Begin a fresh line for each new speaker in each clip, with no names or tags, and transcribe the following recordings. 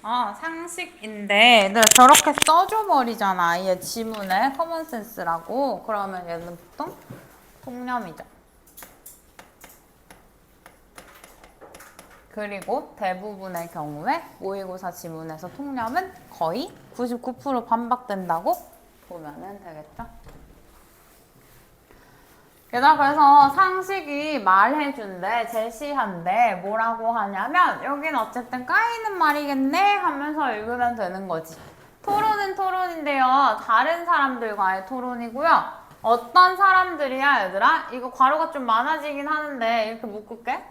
상식인데 내가 저렇게 써줘 버리잖아. 얘 지문에 커먼센스라고. 그러면 얘는 보통 통념이죠. 그리고 대부분의 경우에 모의고사 지문에서 통념은 거의 99% 반박된다고 보면 되겠죠. 얘들아, 그래서 상식이 말해준대, 제시한대, 뭐라고 하냐면 여긴 어쨌든 까이는 말이겠네 하면서 읽으면 되는 거지. 토론은 토론인데요. 다른 사람들과의 토론이고요. 어떤 사람들이야, 얘들아? 이거 괄호가 좀 많아지긴 하는데 이렇게 묶을게.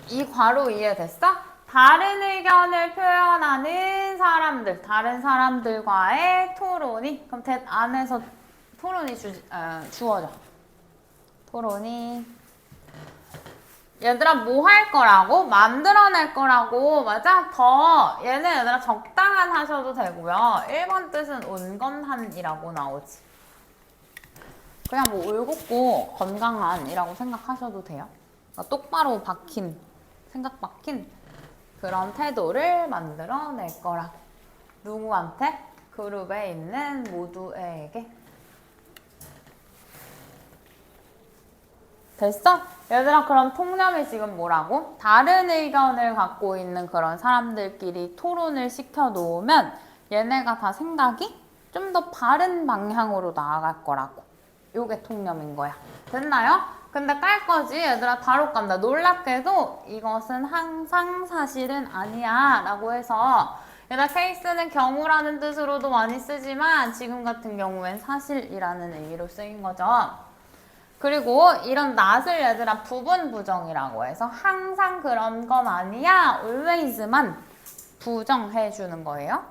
이 괄호 이해됐어? 다른 의견을 표현하는 사람들, 다른 사람들과의 토론이, 그럼 that 안에서 토론이 주어져. 토론이. 얘들아, 뭐 할 거라고? 만들어낼 거라고. 맞아? 얘는 얘들아 적당한 하셔도 되고요. 1번 뜻은 온건한이라고 나오지. 그냥 뭐 올곧고 건강한이라고 생각하셔도 돼요. 그러니까 똑바로 박힌, 생각 박힌 그런 태도를 만들어낼 거라. 누구한테? 그룹에 있는 모두에게. 됐어? 얘들아, 그럼 통념이 지금 뭐라고? 다른 의견을 갖고 있는 그런 사람들끼리 토론을 시켜놓으면 얘네가 다 생각이 좀 더 바른 방향으로 나아갈 거라고. 요게 통념인 거야. 됐나요? 근데 깔 거지? 얘들아, 바로 깐다. 놀랍게도 이것은 항상 사실은 아니야 라고 해서 얘들아, 케이스는 경우라는 뜻으로도 많이 쓰지만 지금 같은 경우엔 사실이라는 의미로 쓰인 거죠. 그리고 이런 not을 얘들아 부분 부정이라고 해서 항상 그런 건 아니야, always만 부정해 주는 거예요.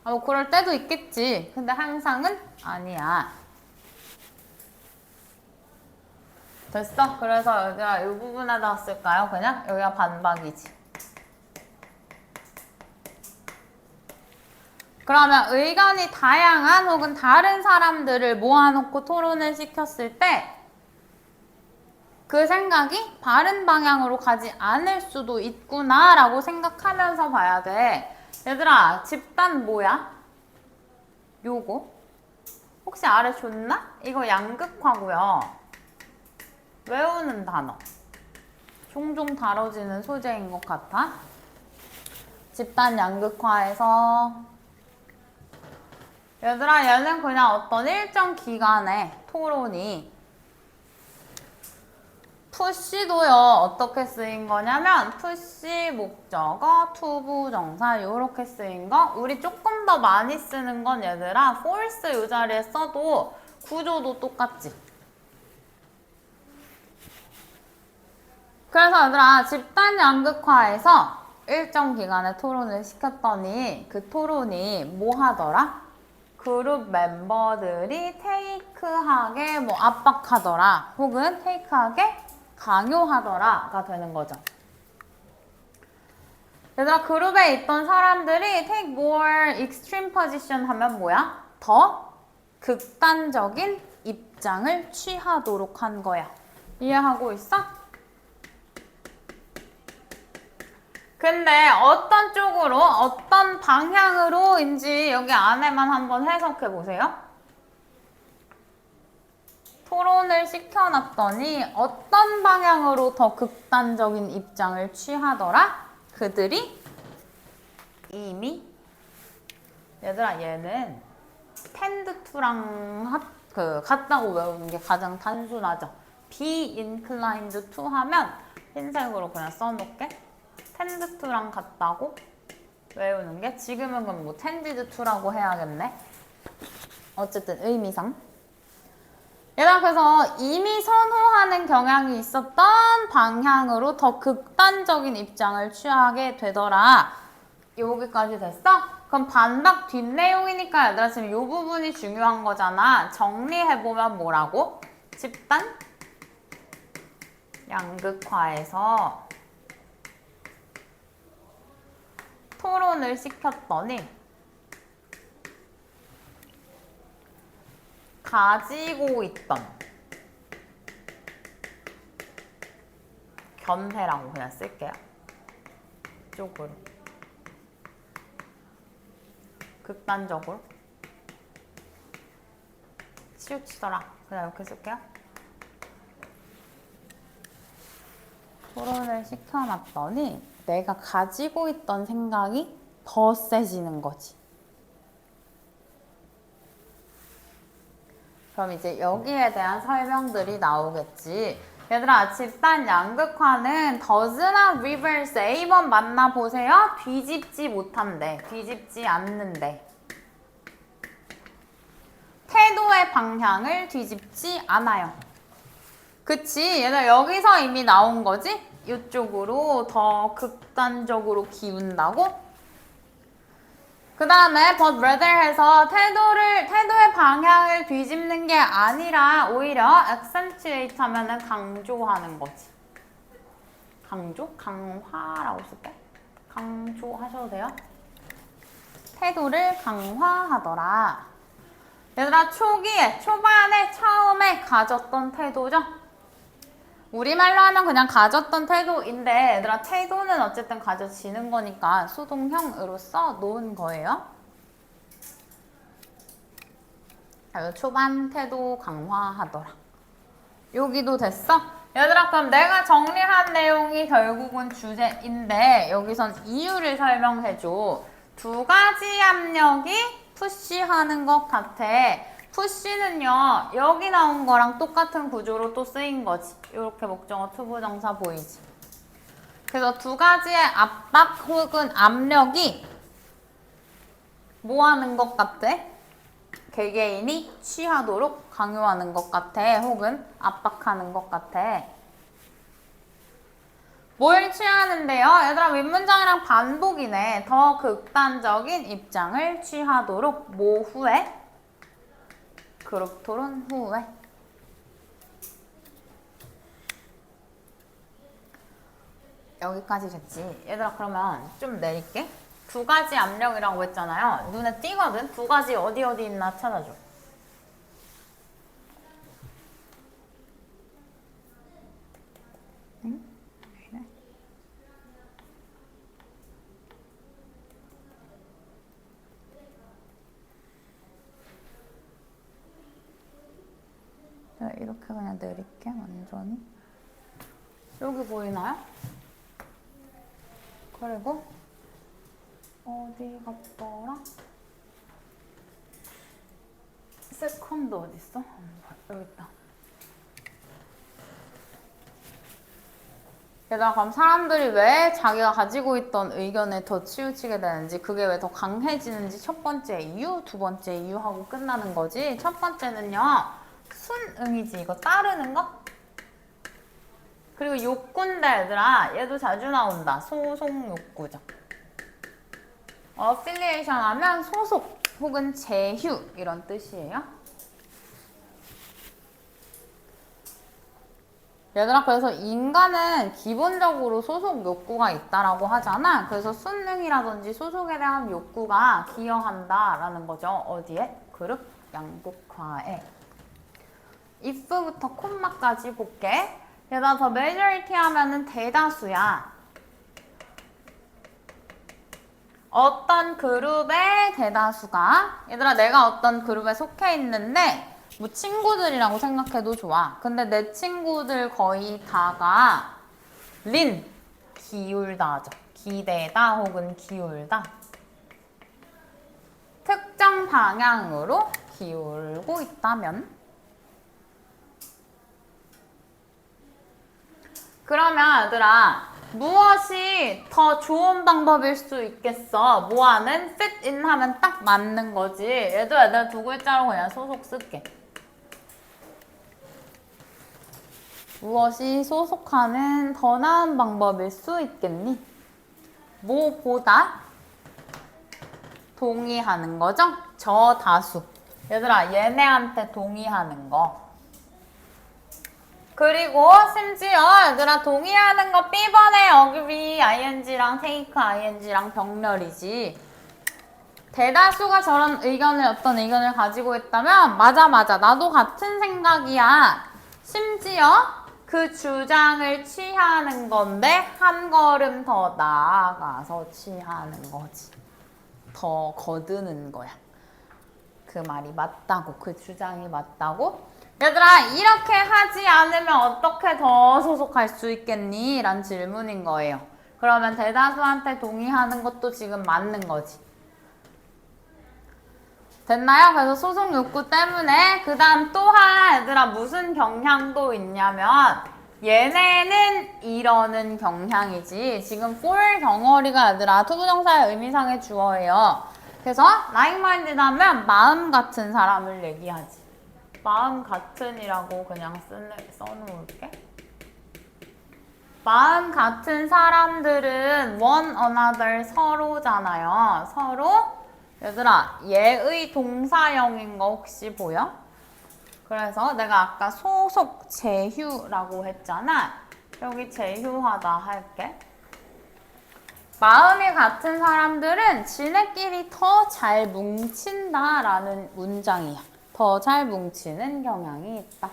뭐 그럴 때도 있겠지. 근데 항상은 아니야. 됐어? 그래서 여기가 이 부분에다 쓸까요? 그냥? 여기가 반박이지. 그러면 의견이 다양한 혹은 다른 사람들을 모아놓고 토론을 시켰을 때 그 생각이 바른 방향으로 가지 않을 수도 있구나 라고 생각하면서 봐야 돼. 얘들아, 집단 뭐야? 요거. 혹시 아래 줬나? 이거 양극화고요. 외우는 단어. 종종 다뤄지는 소재인 것 같아. 집단 양극화에서 얘들아, 얘는 그냥 어떤 일정 기간의 토론이 푸시도요, 어떻게 쓰인 거냐면 푸시 목적어, 투부정사 이렇게 쓰인 거. 우리 조금 더 많이 쓰는 건 얘들아 force 이 자리에 써도 구조도 똑같지. 그래서 얘들아, 집단 양극화에서 일정 기간의 토론을 시켰더니 그 토론이 뭐 하더라? 그룹 멤버들이 테이크하게 뭐 압박하더라 혹은 테이크하게 강요하더라가 되는 거죠. 얘들아, 그룹에 있던 사람들이 take more extreme position 하면 뭐야? 더 극단적인 입장을 취하도록 한 거야. 이해하고 있어? 근데 어떤 쪽으로, 어떤 방향으로인지 여기 안에만 한번 해석해 보세요. 토론을 시켜놨더니 어떤 방향으로 더 극단적인 입장을 취하더라? 그들이 이미 얘들아, 얘는 tend to랑 같다고 외우는 게 가장 단순하죠. be inclined to 하면 흰색으로 그냥 써놓을게. tend to랑 같다고 외우는 게, 지금은 그럼 뭐 tended to라고 해야겠네. 어쨌든 의미상. 얘들아, 그래서 이미 선호하는 경향이 있었던 방향으로 더 극단적인 입장을 취하게 되더라. 여기까지 됐어? 그럼 반박 뒷내용이니까 얘들아 지금 이 부분이 중요한 거잖아. 정리해보면 뭐라고? 집단 양극화에서 토론을 시켰더니 가지고 있던 전세라고 그냥 쓸게요. 쪽으로. 극단적으로. 치우치더라. 그냥 이렇게 쓸게요. 토론을 시켜놨더니 내가 가지고 있던 생각이 더 세지는 거지. 그럼 이제 여기에 대한 설명들이 나오겠지. 얘들아, 집단 양극화는 does나 reverse A번 만나보세요. 뒤집지 못한대. 뒤집지 않는데. 태도의 방향을 뒤집지 않아요. 그치? 얘들아, 여기서 이미 나온 거지? 이쪽으로 더 극단적으로 기운다고? 그 다음에 but rather 해서 태도의 방향을 뒤집는 게 아니라 오히려 accentuate 하면은 강조하는 거지. 강조? 강화라고 쓸게. 강조하셔도 돼요. 태도를 강화하더라. 얘들아, 초반에, 처음에 가졌던 태도죠? 우리말로 하면 그냥 가졌던 태도인데 얘들아, 태도는 어쨌든 가져지는 거니까 수동형으로 써 놓은 거예요. 자, 초반 태도 강화하더라. 여기도 됐어? 얘들아, 그럼 내가 정리한 내용이 결국은 주제인데 여기선 이유를 설명해줘. 두 가지 압력이 푸시하는 것 같아. 푸시는요, 여기 나온 거랑 똑같은 구조로 또 쓰인 거지. 이렇게 목적어 투부정사 보이지. 그래서 두 가지의 압박 혹은 압력이 뭐 하는 것 같아? 개개인이 취하도록 강요하는 것 같아. 혹은 압박하는 것 같아. 뭘 취하는데요? 얘들아, 윗문장이랑 반복이네. 더 극단적인 입장을 취하도록 뭐 후에? 그룹 토론 후에. 여기까지 됐지. 얘들아, 그러면 좀 내릴게. 두 가지 압력이라고 했잖아요. 눈에 띄거든? 두 가지 어디 있나 찾아줘. 응? 이렇게 그냥 내릴게, 완전히. 여기 보이나요? 그리고 어디 갔더라? 세컨드 어딨어? 여기 있다. 얘들아, 그럼 사람들이 왜 자기가 가지고 있던 의견에 더 치우치게 되는지, 그게 왜 더 강해지는지 첫 번째 이유, 두 번째 이유하고 끝나는 거지. 첫 번째는요, 순응이지. 이거 따르는 거? 그리고 욕구인데 얘들아, 얘도 자주 나온다. 소속 욕구죠. 어필리에이션 하면 소속 혹은 제휴 이런 뜻이에요. 얘들아, 그래서 인간은 기본적으로 소속 욕구가 있다라고 하잖아. 그래서 순응이라든지 소속에 대한 욕구가 기여한다라는 거죠. 어디에? 그룹 양극화에. if부터 콤마까지 볼게. 얘들아, 더 majority 하면은 대다수야. 어떤 그룹의 대다수가, 얘들아, 내가 어떤 그룹에 속해 있는데 뭐 친구들이라고 생각해도 좋아. 근데 내 친구들 거의 다가 기울다죠. 기대다 혹은 기울다. 특정 방향으로 기울고 있다면, 그러면 얘들아, 무엇이 더 좋은 방법일 수 있겠어? 뭐하는? fit in 하면 딱 맞는 거지. 얘들아, 두 글자로 그냥 소속 쓸게. 무엇이 소속하는 더 나은 방법일 수 있겠니? 뭐보다 동의하는 거죠? 저다수. 얘들아, 얘네한테 동의하는 거. 그리고 심지어 얘들아, 동의하는 거 B번에 agree ing랑 take ing랑 병렬이지. 대다수가 저런 어떤 의견을 가지고 있다면 맞아 나도 같은 생각이야. 심지어 그 주장을 취하는 건데 한 걸음 더 나아가서 취하는 거지. 더 거드는 거야. 그 말이 맞다고, 그 주장이 맞다고. 얘들아, 이렇게 하지 않으면 어떻게 더 소속할 수 있겠니? 라는 질문인 거예요. 그러면 대다수한테 동의하는 것도 지금 맞는 거지. 됐나요? 그래서 소속 욕구 때문에 그 다음 또한 얘들아 무슨 경향도 있냐면 얘네는 이러는 경향이지. 지금 for 덩어리가 얘들아 투부정사의 의미상의 주어예요. 그래서 like-minded 하면 마음 같은 사람을 얘기하지. 마음 같은이라고 그냥 써놓을게. 마음 같은 사람들은 one another 서로잖아요. 서로. 얘들아 얘의 동사형인 거 혹시 보여? 그래서 내가 아까 소속 제휴라고 했잖아. 여기 제휴하다 할게. 마음이 같은 사람들은 지네끼리 더 잘 뭉친다라는 문장이야. 더 잘 뭉치는 경향이 있다.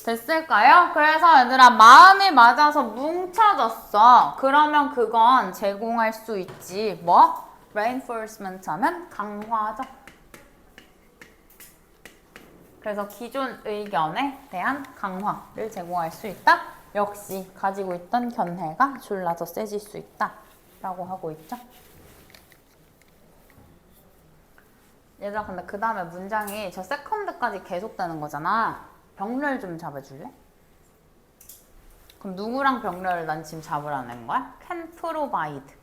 됐을까요? 그래서 얘들아 마음이 맞아서 뭉쳐졌어. 그러면 그건 제공할 수 있지. 뭐? reinforcement 하면 강화죠. 그래서 기존 의견에 대한 강화를 제공할 수 있다. 역시 가지고 있던 견해가 졸라 더 세질 수 있다. 라고 하고 있죠. 얘들아 근데 그 다음에 문장이 저 세컨드까지 계속되는 거잖아. 병렬 좀 잡아줄래? 그럼 누구랑 병렬을 난 지금 잡으라는 거야? can provide.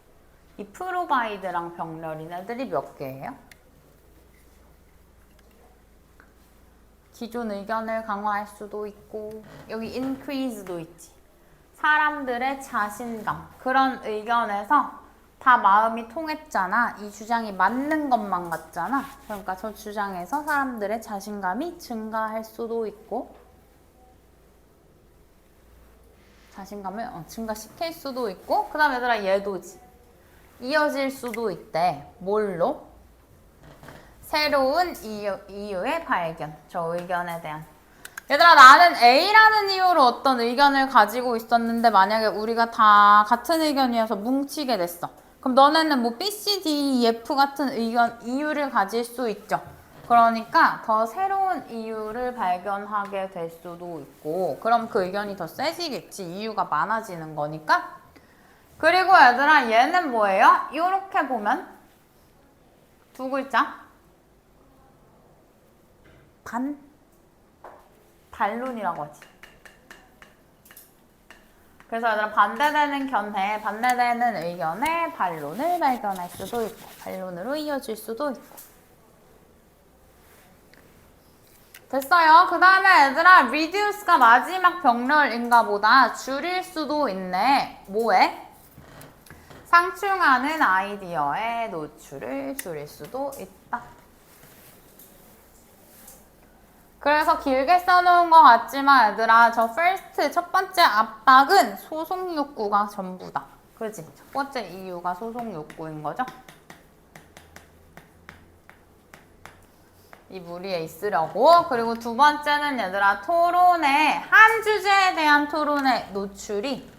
이 provide랑 병렬인 애들이 몇 개예요? 기존 의견을 강화할 수도 있고 여기 increase도 있지. 사람들의 자신감. 그런 의견에서 다 마음이 통했잖아. 이 주장이 맞는 것만 같잖아. 그러니까 저 주장에서 사람들의 자신감이 증가할 수도 있고 자신감을 증가시킬 수도 있고 그 다음에 얘들아 얘도지. 이어질 수도 있대. 뭘로? 새로운 이유의 발견. 저 의견에 대한. 얘들아 나는 A라는 이유로 어떤 의견을 가지고 있었는데 만약에 우리가 다 같은 의견이어서 뭉치게 됐어. 그럼 너네는 뭐 B, C, D, E, F 같은 이유를 가질 수 있죠. 그러니까 더 새로운 이유를 발견하게 될 수도 있고 그럼 그 의견이 더 세지겠지. 이유가 많아지는 거니까. 그리고 얘들아 얘는 뭐예요? 이렇게 보면 두 글자 반론이라고 하지. 그래서 얘들아 반대되는 견해, 반대되는 의견에 반론을 발견할 수도 있고 반론으로 이어질 수도 있고 됐어요. 그 다음에 얘들아 reduce가 마지막 병렬인가 보다. 줄일 수도 있네. 뭐에? 상충하는 아이디어의 노출을 줄일 수도 있다. 그래서 길게 써놓은 것 같지만 얘들아 저 first 첫 번째 압박은 소속 욕구가 전부다. 그지? 첫 번째 이유가 소속 욕구인 거죠. 이 무리에 있으려고. 그리고 두 번째는 얘들아 토론의 한 주제에 대한 토론의 노출이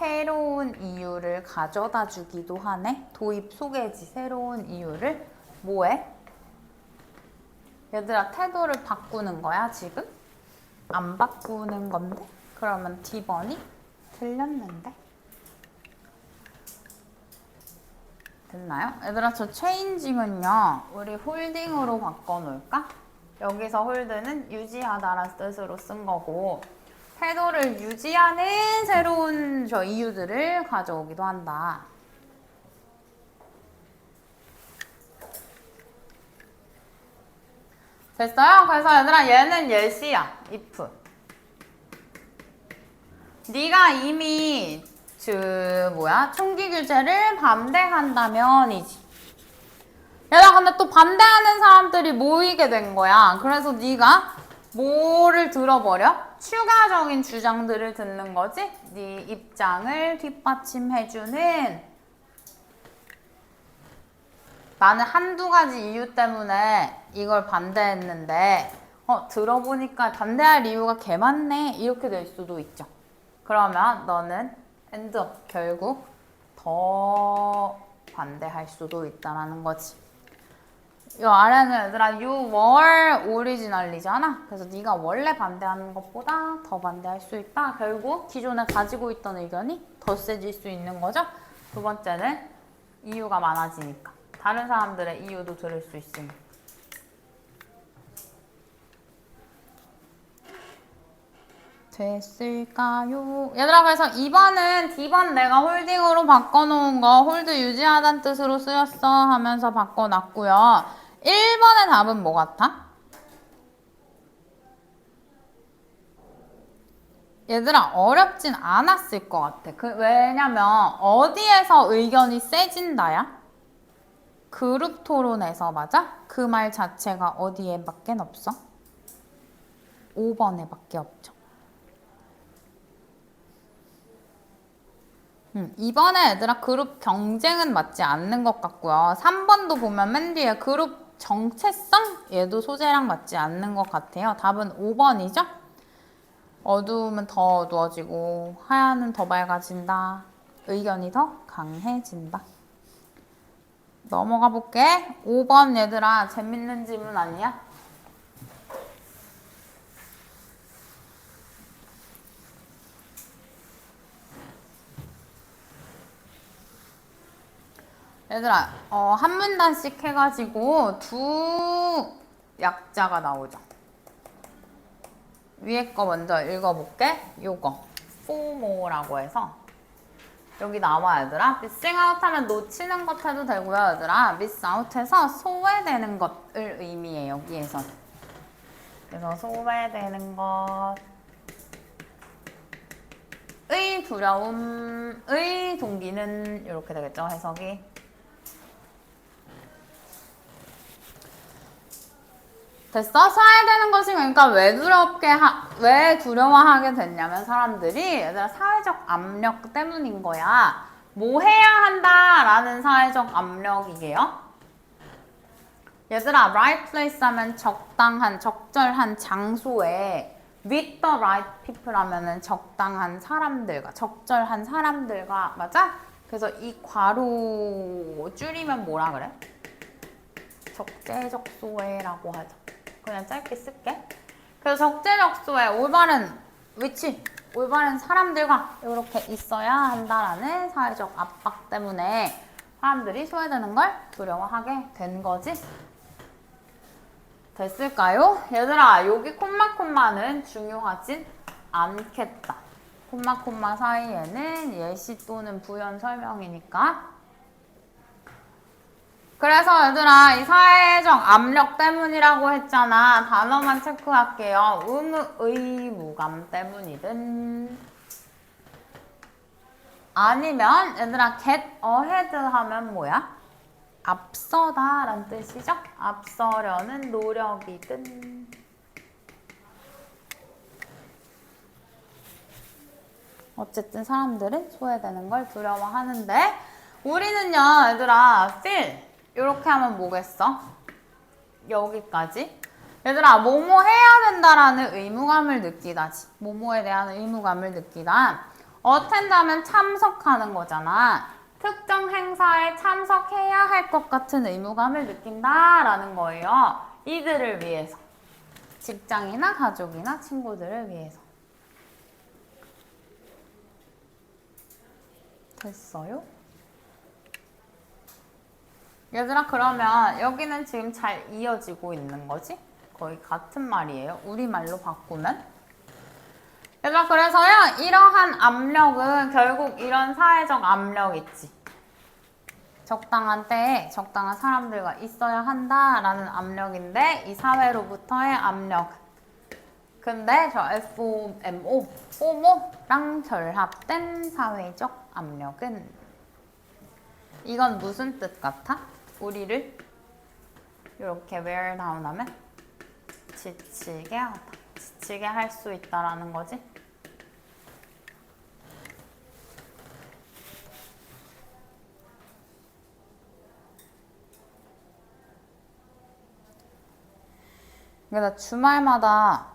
새로운 이유를 가져다 주기도 하네. 도입 소개지. 새로운 이유를 뭐해? 얘들아 태도를 바꾸는 거야 지금? 안 바꾸는 건데? 그러면 D번이 틀렸는데? 됐나요? 얘들아 저 체인징은요 우리 홀딩으로 바꿔놓을까? 여기서 홀드는 유지하다라는 뜻으로 쓴 거고 태도를 유지하는 새로운 저 이유들을 가져오기도 한다. 됐어요? 그래서 얘들아 얘는 예시야. if. 네가 이미 총기 규제를 반대한다면이지. 얘들아 근데 또 반대하는 사람들이 모이게 된 거야. 그래서 네가 뭐를 들어버려? 추가적인 주장들을 듣는 거지. 네 입장을 뒷받침해주는 나는 한두 가지 이유 때문에 이걸 반대했는데 들어보니까 반대할 이유가 개 많네 이렇게 될 수도 있죠. 그러면 너는 end up 결국 더 반대할 수도 있다라는 거지. 이 아래는 얘들아 you were originally잖아. 그래서 네가 원래 반대하는 것보다 더 반대할 수 있다. 결국 기존에 가지고 있던 의견이 더 세질 수 있는 거죠. 두 번째는 이유가 많아지니까. 다른 사람들의 이유도 들을 수 있으니까. 됐을까요? 얘들아 그래서 2번은 D번 내가 홀딩으로 바꿔놓은 거 홀드 유지하다는 뜻으로 쓰였어 하면서 바꿔놨고요. 1번의 답은 뭐 같아? 얘들아 어렵진 않았을 것 같아. 왜냐면 어디에서 의견이 세진다야? 그룹 토론에서 맞아? 그 말 자체가 어디에 밖에 없어? 5번에 밖에 없죠. 2번에 얘들아 그룹 경쟁은 맞지 않는 것 같고요. 3번도 보면 맨 뒤에 그룹 정체성? 얘도 소재랑 맞지 않는 것 같아요. 답은 5번이죠? 어두우면 더 어두워지고 하얀은 더 밝아진다. 의견이 더 강해진다. 넘어가 볼게. 5번 얘들아 재밌는 질문 아니야? 얘들아 한 문단씩 해가지고 두 약자가 나오죠. 위에 거 먼저 읽어볼게. 요거 FOMO라고 해서 여기 나와 얘들아. missing out 하면 놓치는 것 해도 되고요 얘들아. miss out해서 소외되는 것을 의미해 여기에선. 그래서 소외되는 것의 두려움의 동기는 이렇게 되겠죠 해석이. 됐어? 소외되는 것이 그러니까 왜 두려워하게 됐냐면 사람들이 얘들아 사회적 압력 때문인 거야. 뭐 해야 한다라는 사회적 압력이게요. 얘들아 right place 하면 적절한 장소에 with the right people 하면은 적절한 사람들과 맞아? 그래서 이 괄호 줄이면 뭐라 그래? 적재적 소외라고 하죠. 그냥 짧게 쓸게. 그래서 적재적 소외, 올바른 위치, 올바른 사람들과 이렇게 있어야 한다라는 사회적 압박 때문에 사람들이 소외되는 걸 두려워하게 된 거지. 됐을까요? 얘들아 여기 콤마는 중요하진 않겠다. 콤마 사이에는 예시 또는 부연 설명이니까. 그래서 얘들아 이 사회적 압력 때문이라고 했잖아. 단어만 체크할게요. 의무감 때문이든 아니면 얘들아 get ahead 하면 뭐야? 앞서다 라는 뜻이죠. 앞서려는 노력이든 어쨌든 사람들은 소외되는 걸 두려워하는데 우리는요 얘들아 feel 이렇게 하면 뭐겠어? 여기까지. 얘들아 뭐뭐 해야 된다라는 의무감을 느끼다지. 뭐뭐에 대한 의무감을 느끼다. attend 하면 참석하는 거잖아. 특정 행사에 참석해야 할 것 같은 의무감을 느낀다라는 거예요. 이들을 위해서. 직장이나 가족이나 친구들을 위해서. 됐어요? 얘들아 그러면 여기는 지금 잘 이어지고 있는 거지? 거의 같은 말이에요. 우리말로 바꾸면. 얘들아 그래서요 이러한 압력은 결국 이런 사회적 압력 있지. 적당한 때에 적당한 사람들과 있어야 한다라는 압력인데 이 사회로부터의 압력. 근데 저 FOMO랑 결합된 사회적 압력은 이건 무슨 뜻 같아? 우리를 이렇게 wear down 하면 지치게 하다. 지치게 할 수 있다라는 거지. 그러니까 나 주말마다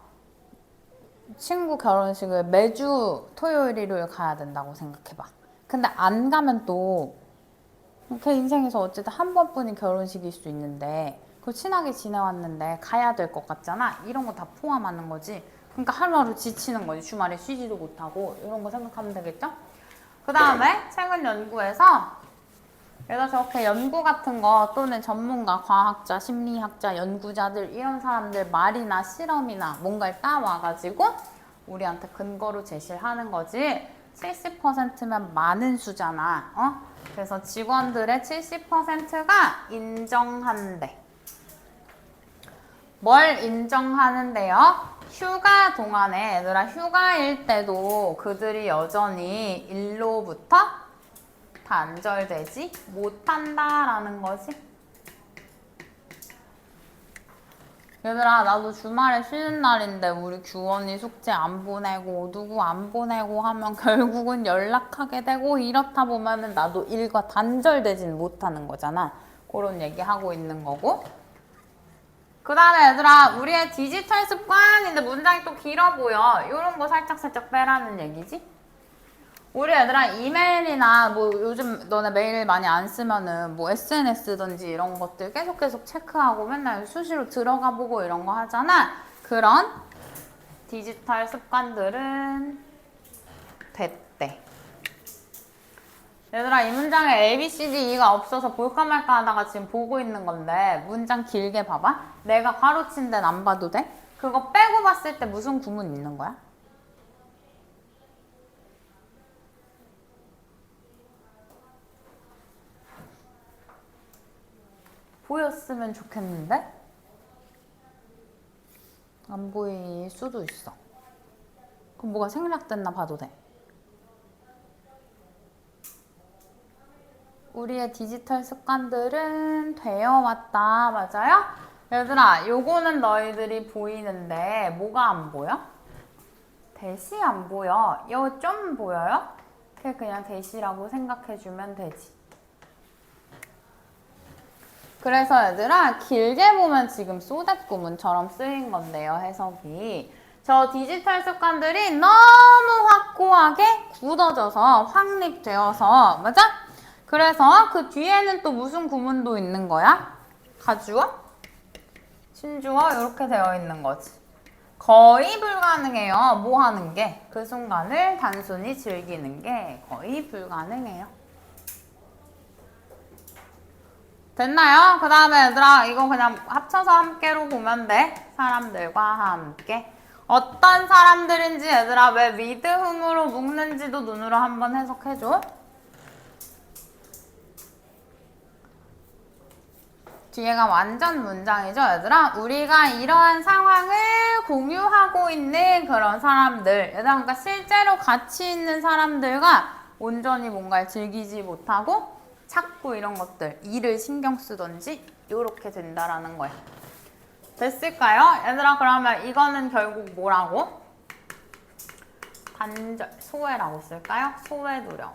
친구 결혼식을 매주 토요일, 일요일 가야 된다고 생각해봐. 근데 안 가면 또 걔 인생에서 어쨌든 한 번뿐인 결혼식일 수 있는데 그걸 친하게 지내왔는데 가야 될 것 같잖아. 이런 거 다 포함하는 거지. 그러니까 하루하루 지치는 거지. 주말에 쉬지도 못하고 이런 거 생각하면 되겠죠? 그 다음에 최근 연구에서 얘가 저렇게 연구 같은 거 또는 전문가, 과학자, 심리학자, 연구자들 이런 사람들 말이나 실험이나 뭔가를 따와가지고 우리한테 근거로 제시를 하는 거지. 70%면 많은 수잖아. 그래서 직원들의 70%가 인정한대. 뭘 인정하는데요? 휴가 동안에 얘들아 휴가일 때도 그들이 여전히 일로부터 단절되지 못한다라는 거지. 얘들아 나도 주말에 쉬는 날인데 우리 규원이 숙제 안 보내고 누구 안 보내고 하면 결국은 연락하게 되고 이렇다 보면은 나도 일과 단절되진 못하는 거잖아. 그런 얘기하고 있는 거고. 그 다음에 얘들아 우리의 디지털 습관인데 문장이 또 길어 보여. 이런 거 살짝 빼라는 얘기지. 우리 얘들아 이메일이나 뭐 요즘 너네 메일 많이 안 쓰면은 뭐 SNS든지 이런 것들 계속 체크하고 맨날 수시로 들어가 보고 이런 거 하잖아. 그런 디지털 습관들은 됐대. 얘들아 이 문장에 A, B, C, D, E가 없어서 볼까 말까 하다가 지금 보고 있는 건데 문장 길게 봐봐. 내가 가로친 데는 안 봐도 돼? 그거 빼고 봤을 때 무슨 구문 있는 거야? 보였으면 좋겠는데? 안 보일 수도 있어. 그럼 뭐가 생략됐나 봐도 돼. 우리의 디지털 습관들은 되어왔다. 맞아요? 얘들아 요거는 너희들이 보이는데 뭐가 안 보여? 대시 안 보여. 요 좀 보여요? 그게 그냥 대시라고 생각해주면 되지. 그래서 얘들아 길게 보면 지금 쏟아 구문처럼 쓰인 건데요. 해석이. 저 디지털 습관들이 너무 확고하게 굳어져서 확립되어서 맞아? 그래서 그 뒤에는 또 무슨 구문도 있는 거야? 가주어? 신주어? 이렇게 되어 있는 거지. 거의 불가능해요. 뭐 하는 게? 그 순간을 단순히 즐기는 게 거의 불가능해요. 됐나요? 그 다음에 얘들아 이거 그냥 합쳐서 함께로 보면 돼. 사람들과 함께. 어떤 사람들인지 얘들아 왜 with whom으로 묶는지도 눈으로 한번 해석해줘. 뒤에가 완전 문장이죠 얘들아. 우리가 이러한 상황을 공유하고 있는 그런 사람들. 얘들아 그러니까 실제로 같이 있는 사람들과 온전히 뭔가를 즐기지 못하고 자꾸 이런 것들, 일을 신경 쓰던지 이렇게 된다라는 거야. 됐을까요? 얘들아 그러면 이거는 결국 뭐라고? 단절, 소외라고 쓸까요? 소외 두려움.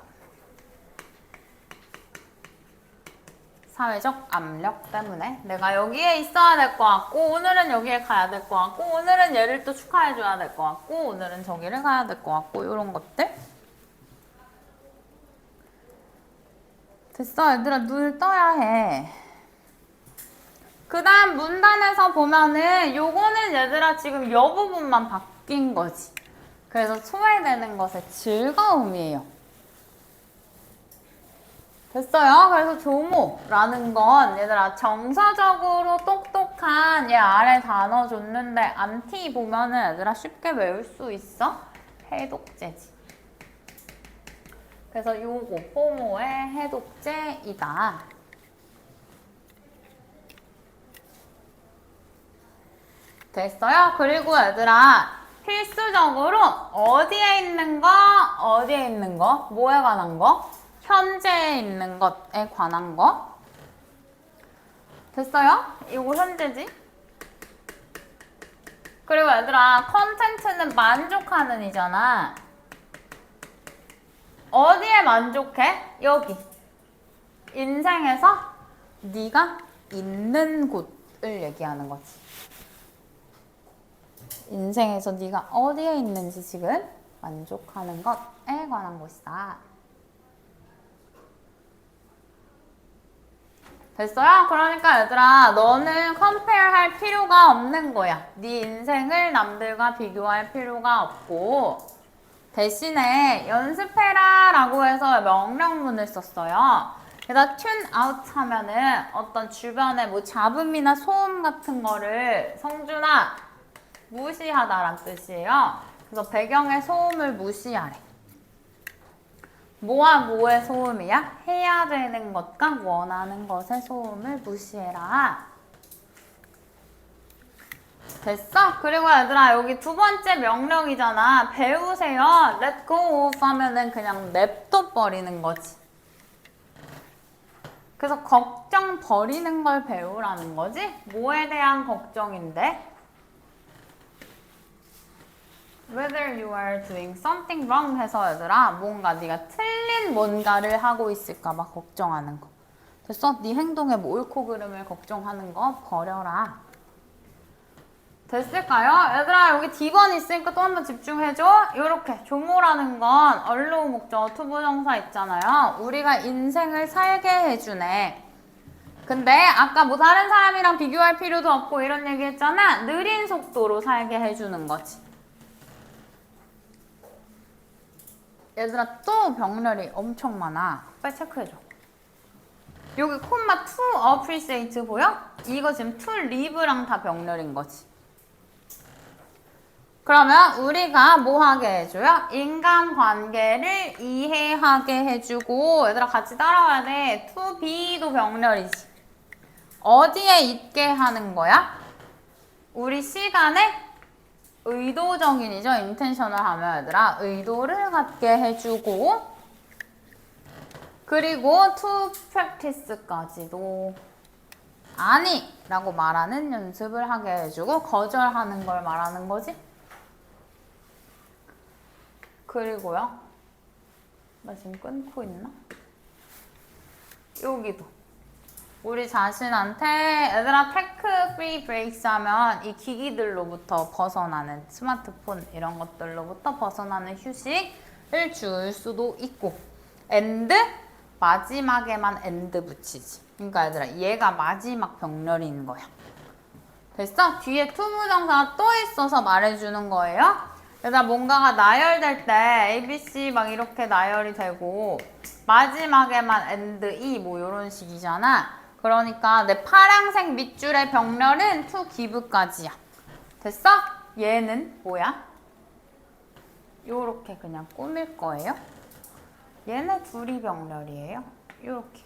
사회적 압력 때문에 내가 여기에 있어야 될 것 같고 오늘은 여기에 가야 될 것 같고 오늘은 얘를 또 축하해줘야 될 것 같고 오늘은 저기를 가야 될 것 같고 이런 것들. 됐어 얘들아 눈을 떠야 해. 그 다음 문단에서 보면은 요거는 얘들아 지금 요 부분만 바뀐 거지. 그래서 소외되는 것의 즐거움이에요. 됐어요? 그래서 조모라는 건 얘들아 정서적으로 똑똑한 얘 아래 단어 줬는데 안티 보면은 얘들아 쉽게 외울 수 있어? 해독제지. 그래서 요거 호모의 해독제이다. 됐어요? 그리고 얘들아 필수적으로 어디에 있는 거, 뭐에 관한 거? 현재에 있는 것에 관한 거. 됐어요? 이거 현재지? 그리고 얘들아 컨텐츠는 만족하는 이잖아. 어디에 만족해? 여기. 인생에서 네가 있는 곳을 얘기하는 거지. 인생에서 네가 어디에 있는지 지금 만족하는 것에 관한 것이다. 됐어요? 그러니까 얘들아 너는 컴페어 할 필요가 없는 거야. 네 인생을 남들과 비교할 필요가 없고 대신에 연습해라 라고 해서 명령문을 썼어요. 그래서 tune out 하면은 어떤 주변에 뭐 잡음이나 소음 같은 거를 성준아 무시하다란 뜻이에요. 그래서 배경의 소음을 무시하래. 뭐와 뭐의 소음이야? 해야 되는 것과 원하는 것의 소음을 무시해라. 됐어? 그리고 얘들아 여기 두 번째 명령이잖아. 배우세요. Let go of 하면은 그냥 냅둬 버리는 거지. 그래서 걱정 버리는 걸 배우라는 거지? 뭐에 대한 걱정인데? Whether you are doing something wrong 해서 얘들아 뭔가 네가 틀린 뭔가를 하고 있을까 봐 걱정하는 거. 됐어? 네 행동에 뭐 옳고 그름을 걱정하는 거 버려라. 됐을까요? 얘들아 여기 D번 있으니까 또 한번 집중해줘. 요렇게 조모라는 건 얼로 목적 투부정사 있잖아요. 우리가 인생을 살게 해주네. 근데 아까 뭐 다른 사람이랑 비교할 필요도 없고 이런 얘기 했잖아. 느린 속도로 살게 해주는 거지. 얘들아 또 병렬이 엄청 많아. 빨리 체크해줘. 여기 콤마 to appreciate 보여? 이거 지금 to live랑 다 병렬인 거지. 그러면 우리가 뭐 하게 해줘요? 인간관계를 이해하게 해주고 얘들아 같이 따라와야 돼. to be도 병렬이지. 어디에 있게 하는 거야? 우리 시간에 의도적인이죠. intentional 하면 얘들아 의도를 갖게 해주고 그리고 to practice까지도 아니 라고 말하는 연습을 하게 해주고 거절하는 걸 말하는 거지. 그리고요 나 지금 끊고 있나? 여기도 우리 자신한테 얘들아 테크 프리 브레이크스 하면 이 기기들로부터 벗어나는 스마트폰 이런 것들로부터 벗어나는 휴식을 줄 수도 있고 and 마지막에만 and 붙이지. 그러니까 얘들아 얘가 마지막 병렬인 거야. 됐어? 뒤에 투부정사가 또 있어서 말해주는 거예요. 얘들아 뭔가가 나열될 때 ABC 막 이렇게 나열이 되고 마지막에만 and E 뭐 이런 식이잖아. 그러니까 내 파란색 밑줄의 병렬은 to give까지야. 됐어? 얘는 뭐야? 요렇게 그냥 꾸밀 거예요. 얘네 둘이 병렬이에요. 요렇게.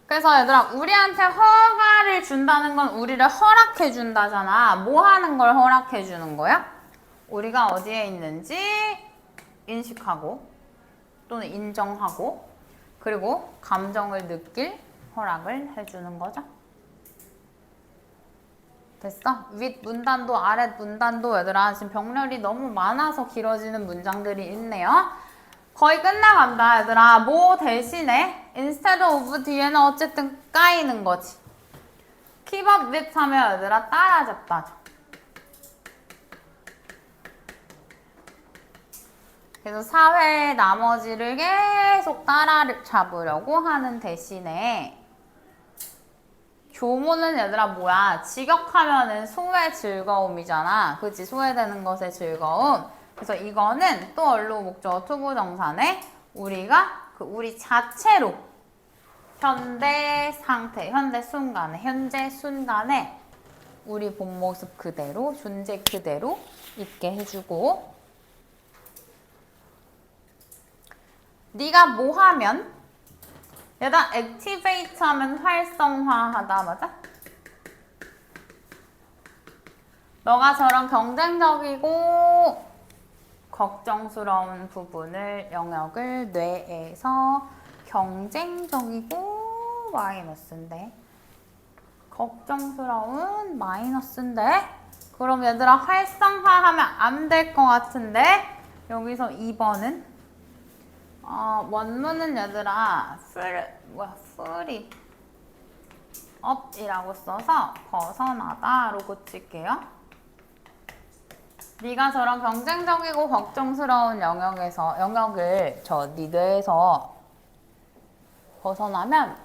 그래서 얘들아 우리한테 허가를 준다는 건 우리를 허락해 준다잖아. 뭐 하는 걸 허락해 주는 거야? 우리가 어디에 있는지 인식하고 또는 인정하고 그리고 감정을 느낄 허락을 해주는 거죠. 됐어? 윗 문단도 아랫 문단도 얘들아 지금 병렬이 너무 많아서 길어지는 문장들이 있네요. 거의 끝나간다 얘들아. 뭐 대신에 instead of 뒤에는 어쨌든 까이는 거지. keep up with 하면 얘들아 따라잡다죠. 그래서 사회의 나머지를 계속 따라잡으려고 하는 대신에 교모는 얘들아 뭐야? 직역하면은 소외 즐거움이잖아. 그치? 소외되는 것의 즐거움. 그래서 이거는 또 얼로 목적어 투부정사네. 우리가 우리 자체로 현대 상태, 현재 순간에 우리 본 모습 그대로, 존재 그대로 있게 해주고 네가 뭐 하면 얘들아 activate 하면 활성화하다 맞아? 너가 저런 경쟁적이고 걱정스러운 부분을 영역을 뇌에서 경쟁적이고 마이너스인데 걱정스러운 마이너스인데 그럼 얘들아 활성화하면 안 될 것 같은데 여기서 2번은 원문은 얘들아 풀이 up이라고 써서 벗어나다로 고칠게요. 네가 저런 경쟁적이고 걱정스러운 영역을 네 뇌에서 벗어나면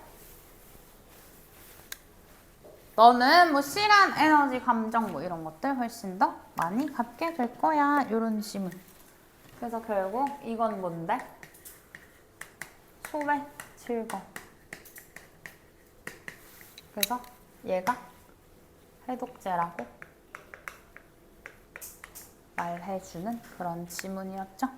너는 뭐 시간, 에너지, 감정 뭐 이런 것들 훨씬 더 많이 갖게 될 거야. 이런 질문. 그래서 결국 이건 뭔데? 소외, 즐거움. 그래서 얘가 해독제라고 말해주는 그런 지문이었죠.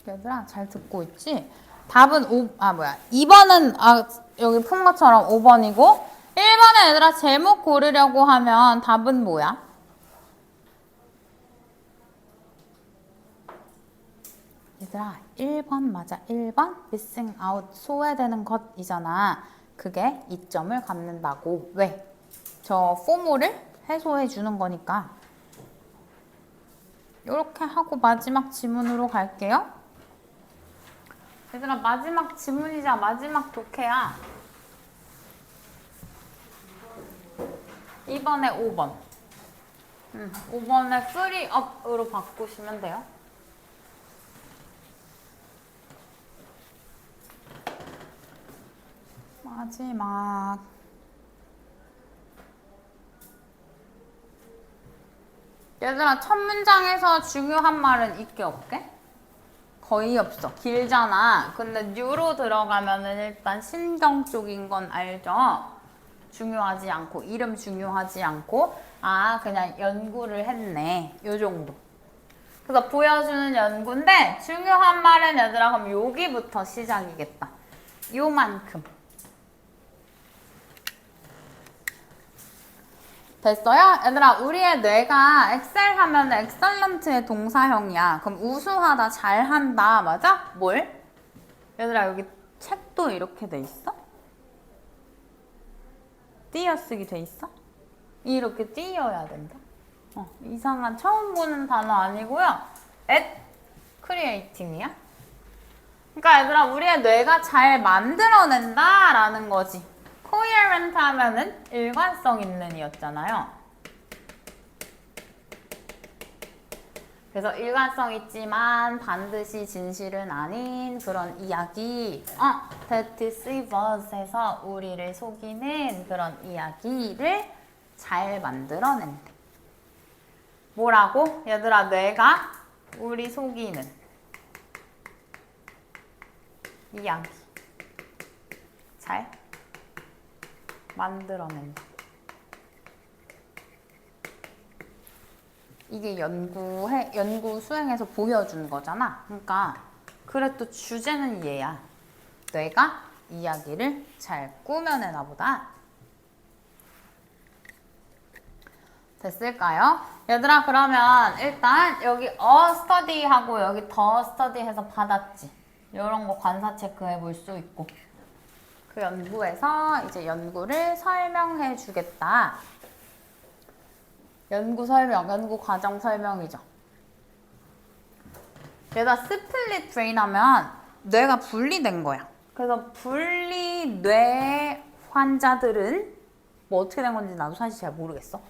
얘들아 잘 듣고 있지? 답은 2번은 여기 푼 것처럼 5번이고 1번에 얘들아 제목 고르려고 하면 답은 뭐야? 얘들아 1번 맞아. 1번 missing out 소외되는 것이잖아. 그게 이점을 갖는다고. 왜? 저 포모를 해소해 주는 거니까. 이렇게 하고 마지막 지문으로 갈게요. 얘들아 마지막 지문이자 마지막 독해야. 2번에 5번. 5번에 free up으로 바꾸시면 돼요. 마지막. 얘들아 첫 문장에서 중요한 말은 있게 없게? 거의 없어. 길잖아. 근데 뉴로 들어가면은 일단 신경 쪽인 건 알죠? 중요하지 않고 이름 중요하지 않고 그냥 연구를 했네. 요 정도. 그래서 보여주는 연구인데 중요한 말은 얘들아 그럼 여기부터 시작이겠다. 요만큼. 됐어요? 얘들아 우리의 뇌가 엑셀 하면 엑설런트의 동사형이야. 그럼 우수하다, 잘한다, 맞아? 뭘? 얘들아 여기 책도 이렇게 돼 있어? 띄어쓰기 돼 있어? 이렇게 띄어야 된다. 이상한 처음 보는 단어 아니고요. at creating이야. 그러니까 얘들아 우리의 뇌가 잘 만들어낸다 라는 거지. coherent 하면은 일관성 있는 이었잖아요. 그래서 일관성 있지만 반드시 진실은 아닌 그런 이야기. that deceives 해서 우리를 속이는 그런 이야기를 잘 만들어낸대. 뭐라고? 얘들아 뇌가 우리 속이는 이야기 잘 만들어낸다. 이게 연구 수행에서 보여준 거잖아. 그러니까 그래 또 주제는 얘야. 뇌가 이야기를 잘 꾸며내나 보다. 됐을까요? 얘들아 그러면 일단 여기 study 하고 여기 the study 해서 받았지. 이런 거 관사 체크해 볼 수 있고. 그 연구에서 이제 연구를 설명해 주겠다. 연구 설명, 연구 과정 설명이죠. 얘가 스플릿 브레인 하면 뇌가 분리된 거야. 그래서 분리 뇌 환자들은 뭐 어떻게 된 건지 나도 사실 잘 모르겠어.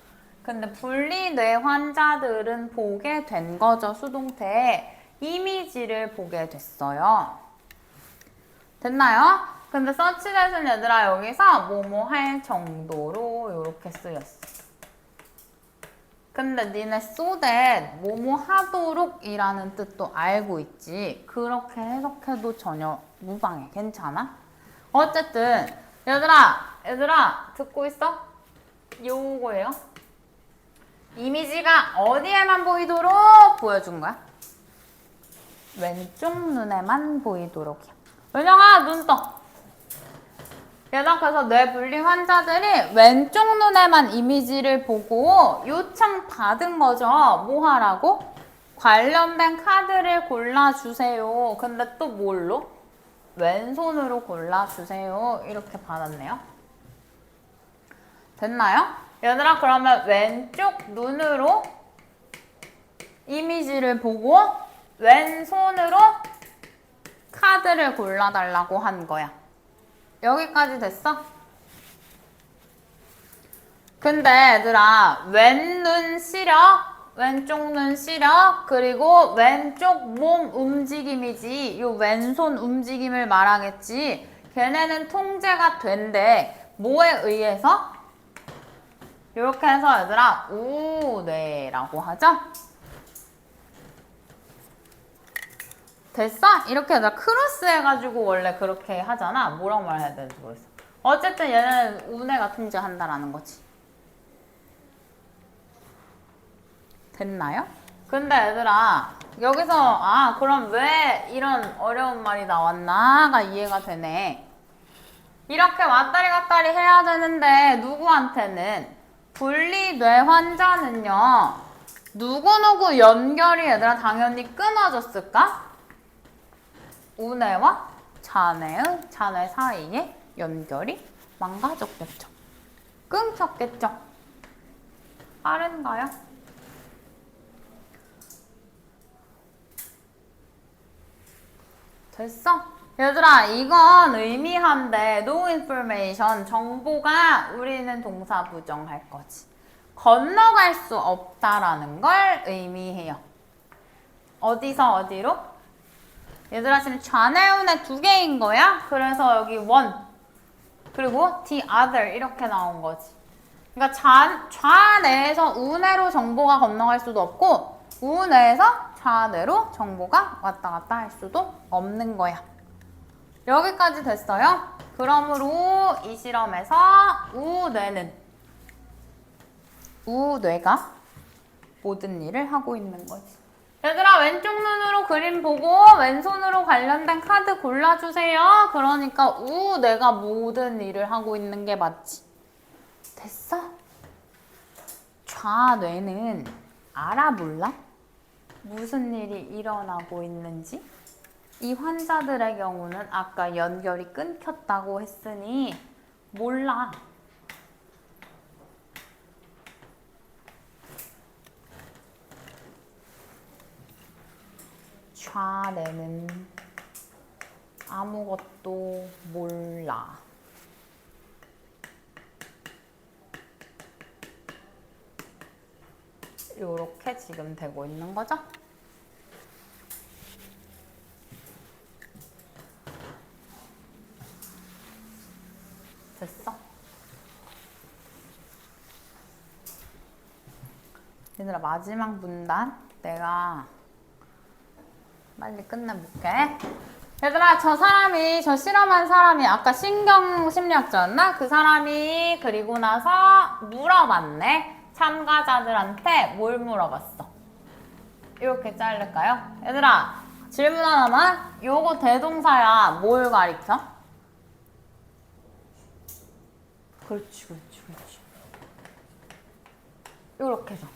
근데 분리 뇌 환자들은 보게 된 거죠. 수동태에 이미지를 보게 됐어요. 됐나요? 근데 서치댓은 얘들아 여기서 뭐뭐 할 정도로 이렇게 쓰였어. 근데 니네 so that 뭐뭐 하도록 이라는 뜻도 알고 있지. 그렇게 해석해도 전혀 무방해. 괜찮아? 어쨌든 얘들아 듣고 있어? 요거예요. 이미지가 어디에만 보이도록 보여준 거야? 왼쪽 눈에만 보이도록이야. 왜냐가 눈 떠. 얘들아 그래서 뇌분리 환자들이 왼쪽 눈에만 이미지를 보고 요청받은 거죠. 뭐 하라고? 관련된 카드를 골라주세요. 근데 또 뭘로? 왼손으로 골라주세요. 이렇게 받았네요. 됐나요? 얘들아 그러면 왼쪽 눈으로 이미지를 보고 왼손으로 카드를 골라달라고 한 거야. 여기까지 됐어? 근데 얘들아, 왼눈 시력, 왼쪽 눈 시력, 그리고 왼쪽 몸 움직임이지, 요 왼손 움직임을 말하겠지. 걔네는 통제가 된대. 뭐에 의해서? 이렇게 해서 얘들아, 우뇌라고 하죠? 됐어? 이렇게 얘들아 크로스 해가지고 원래 그렇게 하잖아. 뭐라고 말해야 되는지 모르겠어. 어쨌든 얘는 우뇌가 통제한다라는 거지. 됐나요? 근데 얘들아 여기서 그럼 왜 이런 어려운 말이 나왔나가 이해가 되네. 이렇게 왔다리 갔다리 해야 되는데 누구한테는 분리뇌 환자는요 누구누구 연결이 얘들아 당연히 끊어졌을까? 우뇌와 자뇌 사이에 연결이 망가졌겠죠. 끊겼겠죠. 빠른가요? 됐어? 얘들아 이건 의미한데 no information 정보가 우리는 동사 부정할 거지. 건너갈 수 없다라는 걸 의미해요. 어디서 어디로? 얘들아 지금 좌뇌우뇌 두 개인 거야. 그래서 여기 one 그리고 the other 이렇게 나온 거지. 그러니까 좌뇌에서 우뇌로 정보가 건너갈 수도 없고 우뇌에서 좌뇌로 정보가 왔다 갔다 할 수도 없는 거야. 여기까지 됐어요? 그러므로 이 실험에서 우뇌가 모든 일을 하고 있는 거지. 얘들아 왼쪽 눈으로 그림 보고 왼손으로 관련된 카드 골라주세요. 그러니까 우뇌가 모든 일을 하고 있는 게 맞지. 됐어? 좌뇌는 알아 몰라? 무슨 일이 일어나고 있는지? 이 환자들의 경우는 아까 연결이 끊겼다고 했으니 몰라. 좌뇌는 아무것도 몰라. 요렇게 지금 되고 있는 거죠? 됐어? 얘들아 마지막 문단 내가 빨리 끝내볼게. 얘들아 저 실험한 사람이 아까 신경심리학자였나? 그 사람이 그리고 나서 물어봤네. 참가자들한테 뭘 물어봤어? 이렇게 자를까요? 얘들아 질문 하나만. 요거 대동사야. 뭘 가리켜? 그렇지. 요렇게 해서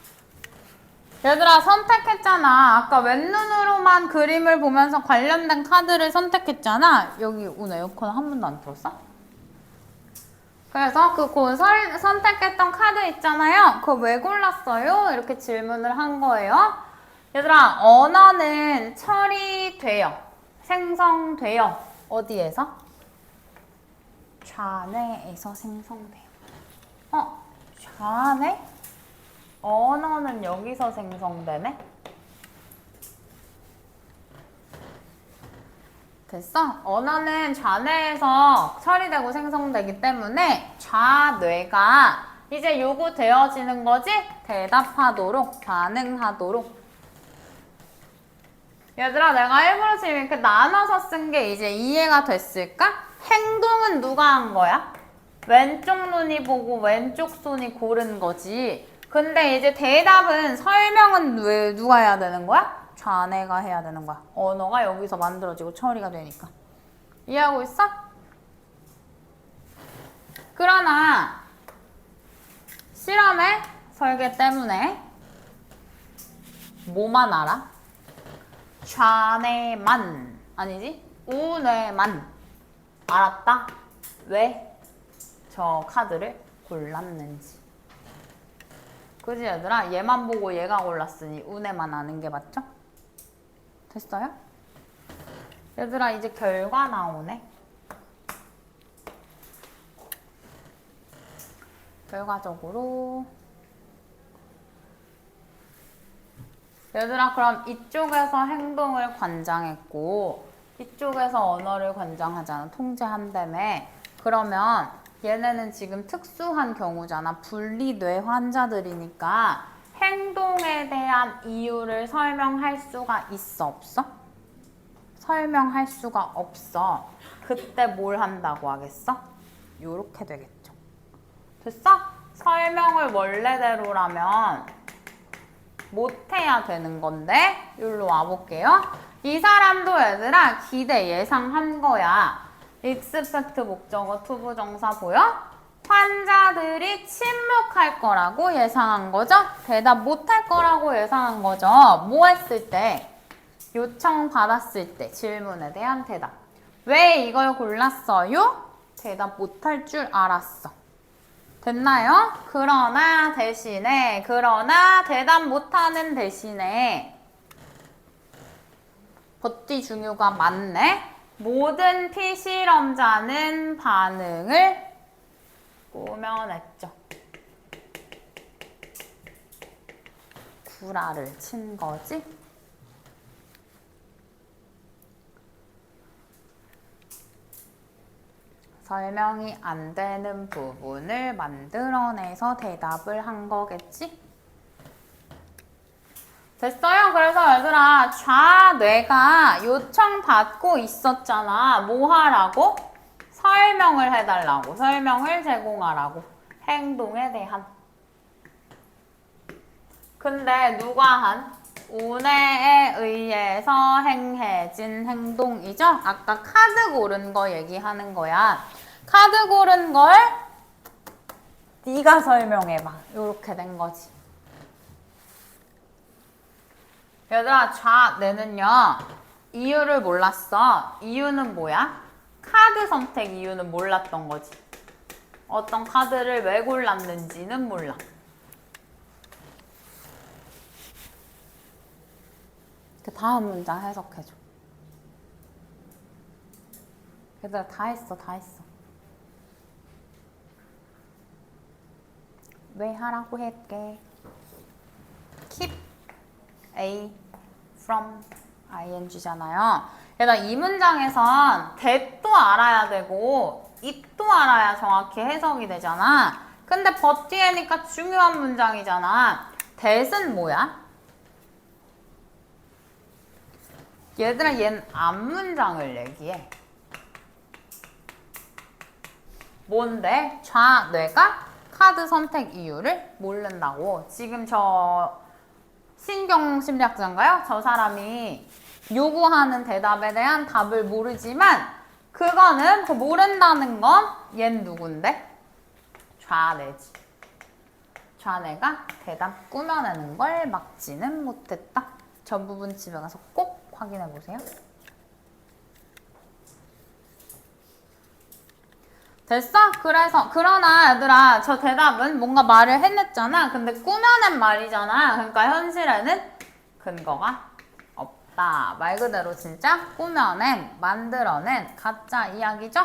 얘들아 선택했잖아. 아까 왼눈으로만 그림을 보면서 관련된 카드를 선택했잖아. 여기 오늘 에어컨 한 번도 안 틀었어? 그래서 선택했던 카드 있잖아요. 그거 왜 골랐어요? 이렇게 질문을 한 거예요. 얘들아 언어는 처리돼요. 생성돼요. 어디에서? 좌뇌에서 생성돼요. 좌뇌? 언어는 여기서 생성되네? 됐어? 언어는 좌뇌에서 처리되고 생성되기 때문에 좌뇌가 이제 요구되어지는 거지? 대답하도록, 반응하도록. 얘들아 내가 일부러 지금 이렇게 나눠서 쓴 게 이제 이해가 됐을까? 행동은 누가 한 거야? 왼쪽 눈이 보고 왼쪽 손이 고른 거지. 근데 이제 대답은 설명은 왜 누가 해야 되는 거야? 좌뇌가 해야 되는 거야. 언어가 여기서 만들어지고 처리가 되니까. 이해하고 있어? 그러나 실험의 설계 때문에 뭐만 알아? 좌뇌만 아니지? 우뇌만 알았다. 왜? 저 카드를 골랐는지. 그지 얘들아? 얘만 보고 얘가 골랐으니 우뇌만 아는 게 맞죠? 됐어요? 얘들아 이제 결과 나오네. 결과적으로 얘들아 그럼 이쪽에서 행동을 관장했고 이쪽에서 언어를 관장하잖아. 통제한다며. 그러면 얘네는 지금 특수한 경우잖아. 분리뇌 환자들이니까 행동에 대한 이유를 설명할 수가 있어 없어? 설명할 수가 없어. 그때 뭘 한다고 하겠어? 요렇게 되겠죠. 됐어? 설명을 원래대로라면 못해야 되는 건데 여기로 와볼게요. 이 사람도 얘들아 기대 예상한 거야. 익스펙트 목적어 투부정사 보여? 환자들이 침묵할 거라고 예상한 거죠? 대답 못할 거라고 예상한 거죠. 뭐 했을 때? 요청 받았을 때 질문에 대한 대답. 왜 이걸 골랐어요? 대답 못할 줄 알았어. 됐나요? 그러나 대답 못하는 대신에 버티 중요가 맞네. 모든 피실험자는 반응을 꾸며냈죠. 구라를 친 거지. 설명이 안 되는 부분을 만들어내서 대답을 한 거겠지? 됐어요? 그래서 얘들아 좌뇌가 요청받고 있었잖아. 뭐 하라고? 설명을 해달라고. 설명을 제공하라고. 행동에 대한. 근데 누가 한? 운해에 의해서 행해진 행동이죠? 아까 카드 고른 거 얘기하는 거야. 카드 고른 걸 네가 설명해봐. 이렇게 된 거지. 얘들아 좌뇌는요. 이유를 몰랐어. 이유는 뭐야? 카드 선택 이유는 몰랐던 거지. 어떤 카드를 왜 골랐는지는 몰라. 그 다음 문장 해석해줘. 얘들아 다 했어. 왜 하라고 했게? keep A from ing잖아요. 얘들아 이 문장에선 that도 알아야 되고 it도 알아야 정확히 해석이 되잖아. 근데 but 뒤에니까 중요한 문장이잖아. that은 뭐야? 얘들아 얘는 앞문장을 얘기해. 뭔데? 좌뇌가 카드 선택 이유를 모른다고. 지금 저 신경심리학자인가요? 저 사람이 요구하는 대답에 대한 답을 모르지만 그거는 그 모른다는 건 얜 누군데? 좌뇌지. 좌뇌가 대답 꾸며내는 걸 막지는 못했다. 저 부분 집에 가서 꼭 확인해 보세요. 됐어? 그러나 얘들아 저 대답은 뭔가 말을 해냈잖아. 근데 꾸며낸 말이잖아. 그러니까 현실에는 근거가 없다. 말 그대로 진짜 꾸며낸, 만들어낸 가짜 이야기죠?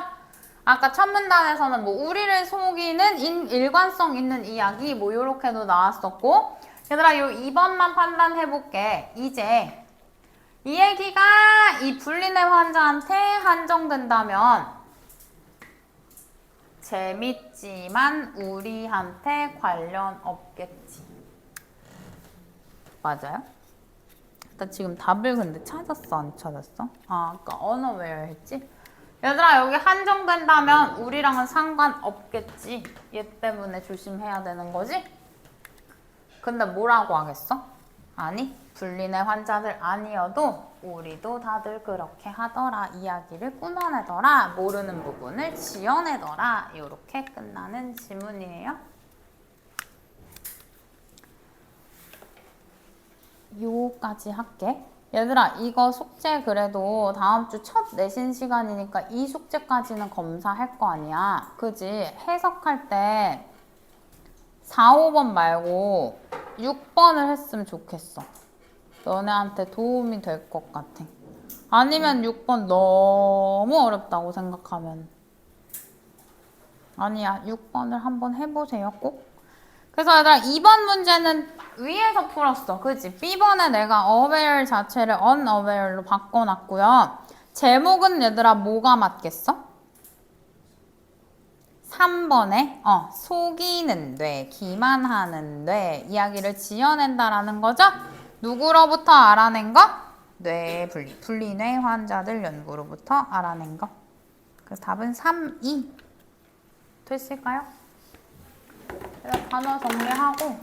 아까 첫 문단에서는 뭐 우리를 속이는 일관성 있는 이야기 뭐 요렇게도 나왔었고 얘들아 요 2번만 판단해볼게. 이제 이 얘기가 이 분리뇌 환자한테 한정된다면 재밌지만 우리한테 관련 없겠지. 맞아요? 나 지금 답을 근데 찾았어? 안 찾았어? 아까 언어웨어 했지? 얘들아 여기 한정된다면 우리랑은 상관없겠지. 얘 때문에 조심해야 되는 거지? 근데 뭐라고 하겠어? 아니 분리뇌 환자들 아니어도 우리도 다들 그렇게 하더라. 이야기를 꾸며내더라. 모르는 부분을 지어내더라. 이렇게 끝나는 지문이에요. 요까지 할게. 얘들아 이거 숙제 그래도 다음 주 첫 내신 시간이니까 이 숙제까지는 검사할 거 아니야. 그지? 해석할 때 4, 5번 말고 6번을 했으면 좋겠어. 너네한테 도움이 될 것 같아. 아니면 6번 너무 어렵다고 생각하면. 아니야, 6번을 한번 해보세요, 꼭. 그래서 얘들아, 2번 문제는 위에서 풀었어. 그치? B번에 내가 aware 자체를 unaware로 바꿔놨고요. 제목은 얘들아, 뭐가 맞겠어? 3번에 속이는 뇌, 기만하는 뇌 이야기를 지어낸다라는 거죠? 누구로부터 알아낸 거? 뇌 분리뇌 환자들 연구로부터 알아낸 거. 그 답은 3, 2 됐을까요? 단어 정리하고